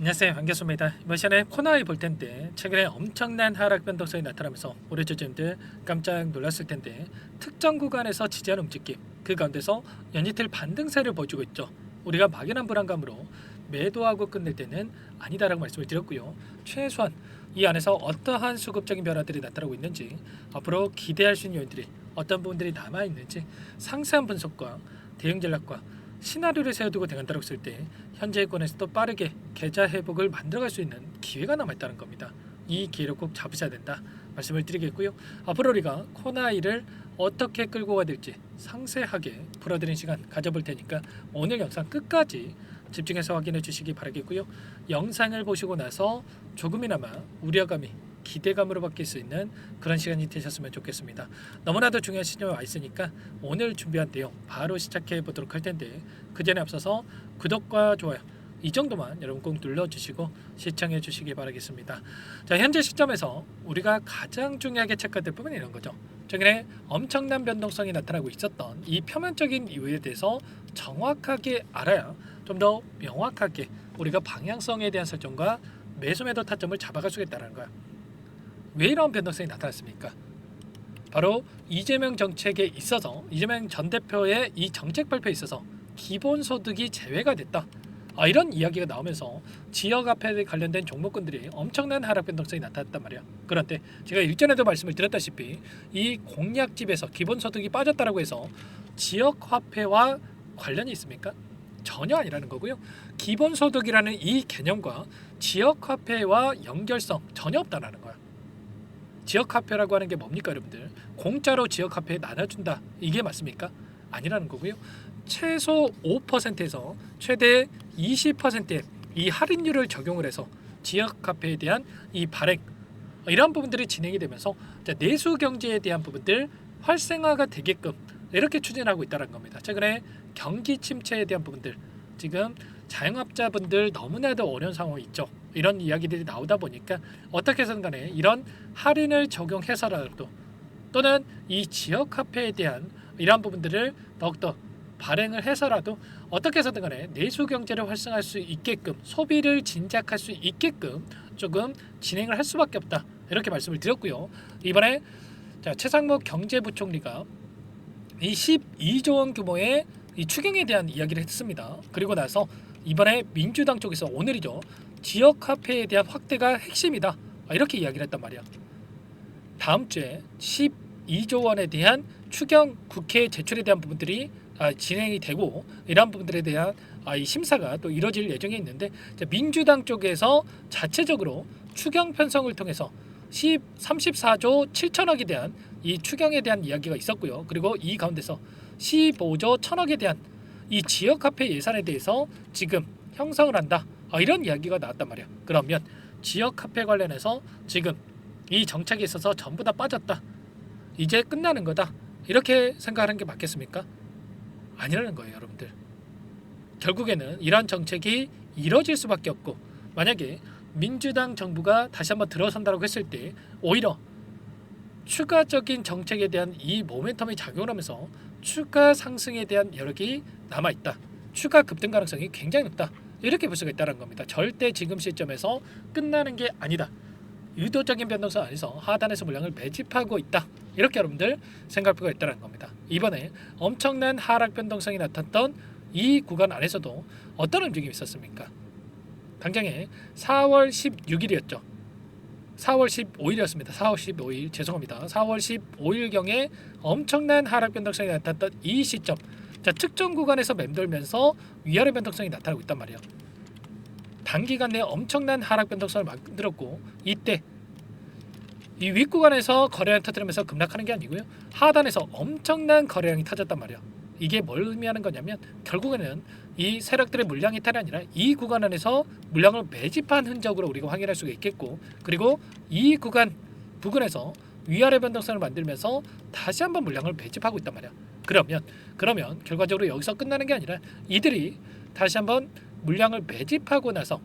안녕하세요, 반갑습니다. 이번 시간에 코너에 볼 텐데 최근에 엄청난 하락 변동성이 나타나면서 우리 주주님들 깜짝 놀랐을 텐데 특정 구간에서 지지하는 움직임, 그 가운데서 연이틀 반등세를 보여주고 있죠. 우리가 막연한 불안감으로 매도하고 끝낼 때는 아니다라고 말씀을 드렸고요. 최소한 이 안에서 어떠한 수급적인 변화들이 나타나고 있는지, 앞으로 기대할 수 있는 요인들이 어떤 부분들이 남아 있는지 상세한 분석과 대응 전략과 시나리오를 세워두고 대응한다고 했을 때 현재권에서도 빠르게 계좌 회복을 만들어갈 수 있는 기회가 남아있다는 겁니다. 이 기회를 꼭 잡으셔야 된다 말씀을 드리겠고요. 앞으로 우리가 코나이를 어떻게 끌고 가야 될지 상세하게 풀어드리는 시간 가져볼 테니까 오늘 영상 끝까지 집중해서 확인해 주시기 바라겠고요. 영상을 보시고 나서 조금이나마 우려감이 기대감으로 바뀔 수 있는 그런 시간이 되셨으면 좋겠습니다. 너무나도 중요한 시점에 와 있으니까 오늘 준비한 내용 바로 시작해 보도록 할 텐데, 그 전에 앞서서 구독과 좋아요 이 정도만 여러분 꼭 눌러주시고 시청해 주시기 바라겠습니다. 자, 현재 시점에서 우리가 가장 중요하게 체크해야 될 부분이 이런 거죠. 최근에 엄청난 변동성이 나타나고 있었던 이 표면적인 이유에 대해서 정확하게 알아야 좀 더 명확하게 우리가 방향성에 대한 설정과 매수 매도 타점을 잡아갈 수 있다는 거야. 왜 이런 변동성이 나타났습니까? 바로 이재명 정책에 있어서, 이재명 전 대표의 이 정책 발표에 있어서 기본소득이 제외가 됐다, 이런 이야기가 나오면서 지역화폐에 관련된 종목군들이 엄청난 하락 변동성이 나타났단 말이야. 그런데 제가 일전에도 말씀을 드렸다시피 이 공약집에서 기본소득이 빠졌다라고 해서 지역화폐와 관련이 있습니까? 전혀 아니라는 거고요. 기본소득이라는 이 개념과 지역화폐와 연결성 전혀 없다라는 거야. 지역화폐라고 하는 게 뭡니까 여러분들? 공짜로 지역화폐에 나눠준다, 이게 맞습니까? 아니라는 거고요. 최소 5%에서 최대 20%의 이 할인율을 적용을 해서 지역화폐에 대한 이 발행, 이러한 부분들이 진행이 되면서 내수 경제에 대한 부분들 활성화가 되게끔 이렇게 추진하고 있다는 겁니다. 최근에 경기 침체에 대한 부분들, 지금 자영업자분들 너무나도 어려운 상황이 있죠. 이런 이야기들이 나오다 보니까 어떻게 해서든 간에 이런 할인을 적용해서라도, 또는 이 지역화폐에 대한 이러한 부분들을 더욱더 발행을 해서라도 어떻게 해서든 간에 내수 경제를 활성화할 수 있게끔, 소비를 진작할 수 있게끔 조금 진행을 할 수밖에 없다, 이렇게 말씀을 드렸고요. 이번에 최상목 경제부총리가 이 12조 원 규모의 이 추경에 대한 이야기를 했습니다. 그리고 나서 이번에 민주당 쪽에서 오늘이죠, 지역화폐에 대한 확대가 핵심이다, 이렇게 이야기를 했단 말이야. 다음 주에 12조 원에 대한 추경 국회에 제출에 대한 부분들이 진행이 되고, 이러한 부분들에 대한 이 심사가 또 이뤄질 예정에 있는데, 민주당 쪽에서 자체적으로 추경 편성을 통해서 34조 7천억에 대한 이 추경에 대한 이야기가 있었고요. 그리고 이 가운데서 15조 1천억에 대한 이 지역화폐 예산에 대해서 지금 형성을 한다, 이런 이야기가 나왔단 말이야. 그러면 지역화폐 관련해서 지금 이 정책에 있어서 전부 다 빠졌다, 이제 끝나는 거다, 이렇게 생각하는 게 맞겠습니까? 아니라는 거예요 여러분들. 결국에는 이러한 정책이 이뤄질 수밖에 없고, 만약에 민주당 정부가 다시 한번 들어선다고 했을 때 오히려 추가적인 정책에 대한 이 모멘텀이 작용을 하면서 추가 상승에 대한 여력이 남아있다, 추가 급등 가능성이 굉장히 높다, 이렇게 볼 수가 있다는 겁니다. 절대 지금 시점에서 끝나는 게 아니다, 의도적인 변동성 안에서 하단에서 물량을 매집하고 있다, 이렇게 여러분들 생각할 필요가 있다는 겁니다. 이번에 엄청난 하락 변동성이 나타났던 이 구간 안에서도 어떤 움직임이 있었습니까? 당장에 4월 16일이었죠. 4월 15일이었습니다. 4월 15일, 죄송합니다. 4월 15일경에 엄청난 하락 변동성이 나타났던 이 시점, 특정 구간에서 맴돌면서 위아래 변동성이 나타나고 있단 말이에요. 단기간 내에 엄청난 하락 변동성을 만들었고, 이때 이 윗구간에서 거래량 터뜨리면서 급락하는 게 아니고요, 하단에서 엄청난 거래량이 터졌단 말이에요. 이게 뭘 의미하는 거냐면 결국에는 이 세력들의 물량 이탈이 아니라 이 구간 안에서 물량을 매집한 흔적으로 우리가 확인할 수가 있겠고, 그리고 이 구간 부근에서 위아래 변동성을 만들면서 다시 한번 물량을 매집하고 있단 말이야. 그러면 결과적으로 여기서 끝나는 게 아니라 이들이 다시 한번 물량을 매집하고 나서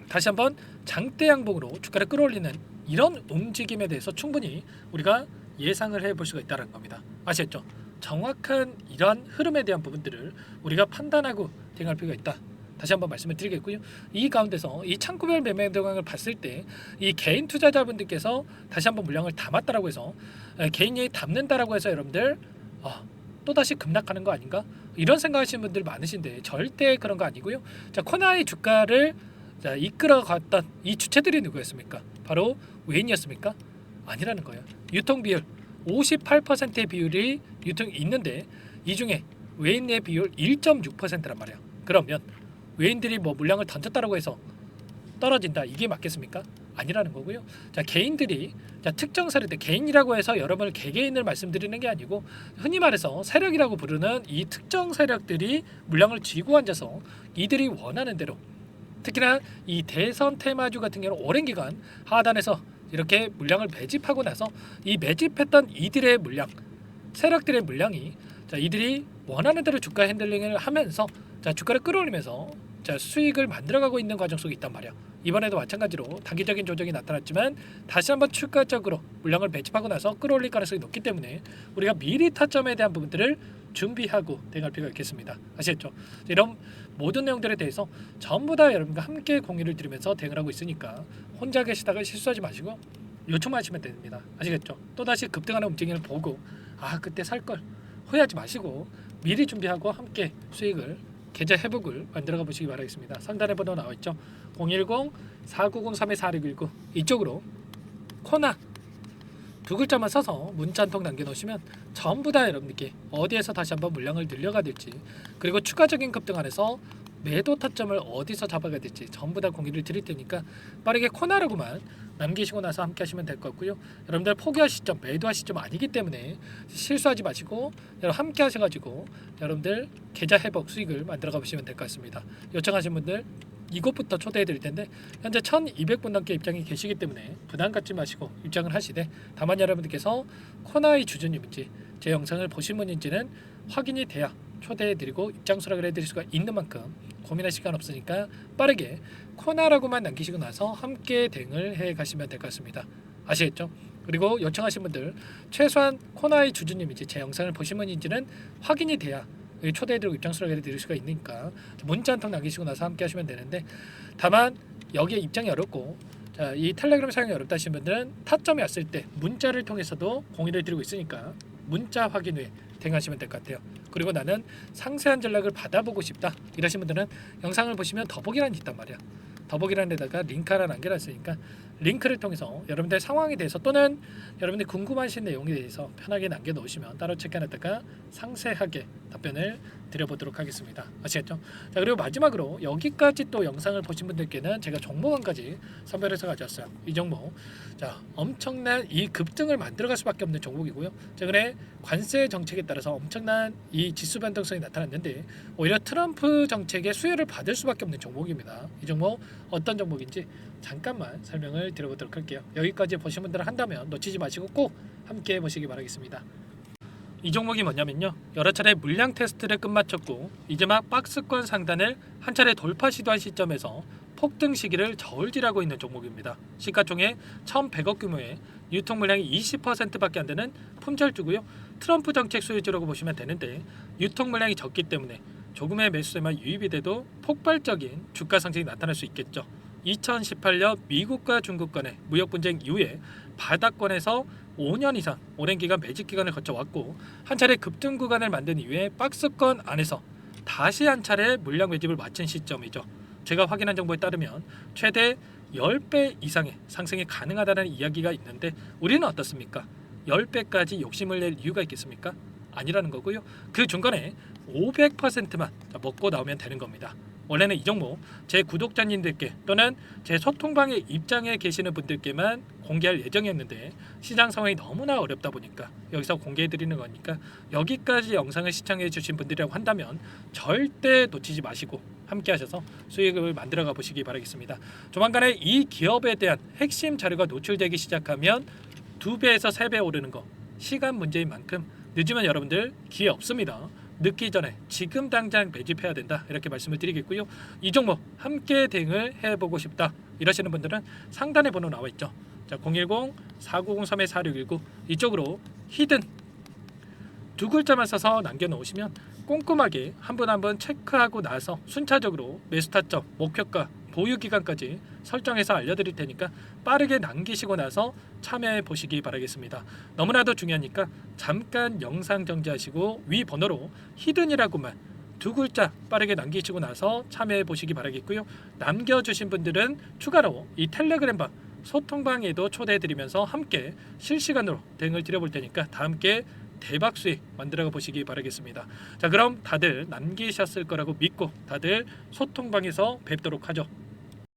다시 한번 장대 양봉으로 주가를 끌어올리는 이런 움직임에 대해서 충분히 우리가 예상을 해볼 수가 있다는 겁니다. 아시겠죠? 정확한 이러한 흐름에 대한 부분들을 우리가 판단하고 대응할 필요가 있다, 다시 한번 말씀을 드리겠고요. 이 가운데서 이 창구별 매매 동향을 봤을 때 이 개인 투자자분들께서 다시 한번 물량을 담았다라고 해서 개인이 담는다라고 해서 여러분들 또다시 급락하는 거 아닌가? 이런 생각하시는 분들 많으신데 절대 그런 거 아니고요. 자, 코나이 주가를 이끌어갔던 이 주체들이 누구였습니까? 바로 외인이었습니까? 아니라는 거예요. 유통 비율 58%의 비율이 유통이 있는데 이 중에 외인의 비율 1.6%란 말이야. 그러면 외인들이 뭐 물량을 던졌다라고 해서 떨어진다, 이게 맞겠습니까? 아니라는 거고요. 자, 개인들이 특정 세력들, 개인이라고 해서 여러분을 개개인을 말씀드리는 게 아니고 흔히 말해서 세력이라고 부르는 이 특정 세력들이 물량을 쥐고 앉아서 이들이 원하는 대로, 특히나 이 대선 테마주 같은 경우는 오랜 기간 하단에서 이렇게 물량을 매집하고 나서 이 매집했던 이들의 물량, 세력들의 물량이 이들이 원하는 대로 주가 핸들링을 하면서 주가를 끌어올리면서 수익을 만들어가고 있는 과정 속에 있단 말이야. 이번에도 마찬가지로 단기적인 조정이 나타났지만 다시 한번 추가적으로 물량을 매집하고 나서 끌어올릴 가능성이 높기 때문에 우리가 미리 타점에 대한 부분들을 준비하고 대응할 필요가 있겠습니다. 아시겠죠? 이런 모든 내용들에 대해서 전부 다 여러분과 함께 공유를 드리면서 대응을 하고 있으니까 혼자 계시다가 실수하지 마시고 요청만 하시면 됩니다. 아시겠죠? 또다시 급등하는 움직임을 보고 그때 살걸 후회하지 마시고 미리 준비하고 함께 수익을 계좌 회복을 만들어가 보시기 바라겠습니다. 상단에 번호 나와 있죠. 010-4903-4619 이쪽으로 코나 두 글자만 써서 문자 한 통 남겨놓으시면 전부 다 여러분들께 어디에서 다시 한번 물량을 늘려가 될지, 그리고 추가적인 급등 안에서 매도 타점을 어디서 잡아가야 될지 전부 다 공유를 드릴 테니까 빠르게 코나라고만 남기시고 나서 함께 하시면 될 것 같고요. 여러분들 포기할 시점, 매도할 시점 아니기 때문에 실수하지 마시고 함께 하셔가지고 여러분들 계좌 회복 수익을 만들어가 보시면 될 것 같습니다. 요청하신 분들 이곳부터 초대해 드릴 텐데 현재 1200분 넘게 입장이 계시기 때문에 부담 갖지 마시고 입장을 하시되, 다만 여러분들께서 코나의 주주님인지 제 영상을 보신 분인지는 확인이 돼야 초대해 드리고 입장 수락을 해 드릴 수가 있는 만큼 고민할 시간 없으니까 빠르게 코나라고만 남기시고 나서 함께 대응을 해 가시면 될 것 같습니다. 아시겠죠? 그리고 요청하신 분들 최소한 코나의 주주님인지 제 영상을 보신 분인지는 확인이 돼야 초대해드리고 입장 수락을 드릴 수가 있으니까 문자 한 통 남기시고 나서 함께 하시면 되는데, 다만 여기에 입장이 어렵고 이 텔레그램 사용이 어렵다 하시는 분들은 타점이 왔을 때 문자를 통해서도 공유를 드리고 있으니까 문자 확인 후에 대응하시면 될 것 같아요. 그리고 나는 상세한 전략을 받아보고 싶다 이러신 분들은 영상을 보시면 더보기란이 있단 말이야. 더보기란에다가 링크 하나 남겨놨으니까 링크를 통해서 여러분들 상황에 대해서 또는 여러분들 궁금하신 내용에 대해서 편하게 남겨놓으시면 따로 체크해놨다가 상세하게 답변을 드려보도록 하겠습니다. 아시겠죠? 자, 그리고 마지막으로 여기까지 또 영상을 보신 분들께는 제가 종목 한 가지 선별해서 가져왔어요. 이 종목 엄청난 이 급등을 만들어갈 수밖에 없는 종목이고요. 최근에 관세 정책에 따라서 엄청난 이 지수 변동성이 나타났는데 오히려 트럼프 정책의 수혜를 받을 수밖에 없는 종목입니다. 이 종목 어떤 종목인지 잠깐만 설명을 드려보도록 할게요. 여기까지 보신 분들은 한다면 놓치지 마시고 꼭 함께 보시기 바라겠습니다. 이 종목이 뭐냐면요, 여러 차례 물량 테스트를 끝마쳤고 이제 막 박스권 상단을 한 차례 돌파 시도한 시점에서 폭등 시기를 저울질하고 있는 종목입니다. 시가총액 1,100억 규모의 유통 물량이 20%밖에 안 되는 품절주고요. 트럼프 정책 수혜주라고 보시면 되는데 유통 물량이 적기 때문에 조금의 매수세만 유입이 돼도 폭발적인 주가 상승이 나타날 수 있겠죠. 2018년 미국과 중국 간의 무역 분쟁 이후에 바닥권에서 5년 이상 오랜 기간 매집 기간을 거쳐왔고 한 차례 급등 구간을 만든 이후에 박스권 안에서 다시 한 차례 물량 매집을 마친 시점이죠. 제가 확인한 정보에 따르면 최대 10배 이상의 상승이 가능하다는 이야기가 있는데 우리는 어떻습니까? 10배까지 욕심을 낼 이유가 있겠습니까? 아니라는 거고요. 그 중간에 500%만 먹고 나오면 되는 겁니다. 원래는 이 종목 제 구독자님들께 또는 제 소통방에 입장에 계시는 분들께만 공개할 예정이었는데 시장 상황이 너무나 어렵다 보니까 여기서 공개해 드리는 거니까 여기까지 영상을 시청해 주신 분들이라고 한다면 절대 놓치지 마시고 함께 하셔서 수익을 만들어 가 보시기 바라겠습니다. 조만간에 이 기업에 대한 핵심 자료가 노출되기 시작하면 2배에서 3배 오르는 거 시간 문제인 만큼 늦으면 여러분들 기회 없습니다. 늦기 전에 지금 당장 매집해야 된다 이렇게 말씀을 드리겠고요. 이 종목 함께 대응을 해보고 싶다 이러시는 분들은 상단에 번호 나와 있죠. 자, 010-4903-4619 이쪽으로 히든 두 글자만 써서 남겨놓으시면 꼼꼼하게 한 분 한 분 체크하고 나서 순차적으로 매수 타점, 목표가, 보유 기간까지 설정해서 알려드릴 테니까 빠르게 남기시고 나서 참여해 보시기 바라겠습니다. 너무나도 중요하니까 잠깐 영상 정지하시고 위 번호로 히든이라고만 두 글자 빠르게 남기시고 나서 참여해 보시기 바라겠고요. 남겨주신 분들은 추가로 이 텔레그램방 소통방에도 초대해 드리면서 함께 실시간으로 대응을 드려볼 테니까 다 함께 대박 수익 만들어 보시기 바라겠습니다. 자, 그럼 다들 남기셨을 거라고 믿고 다들 소통방에서 뵙도록 하죠.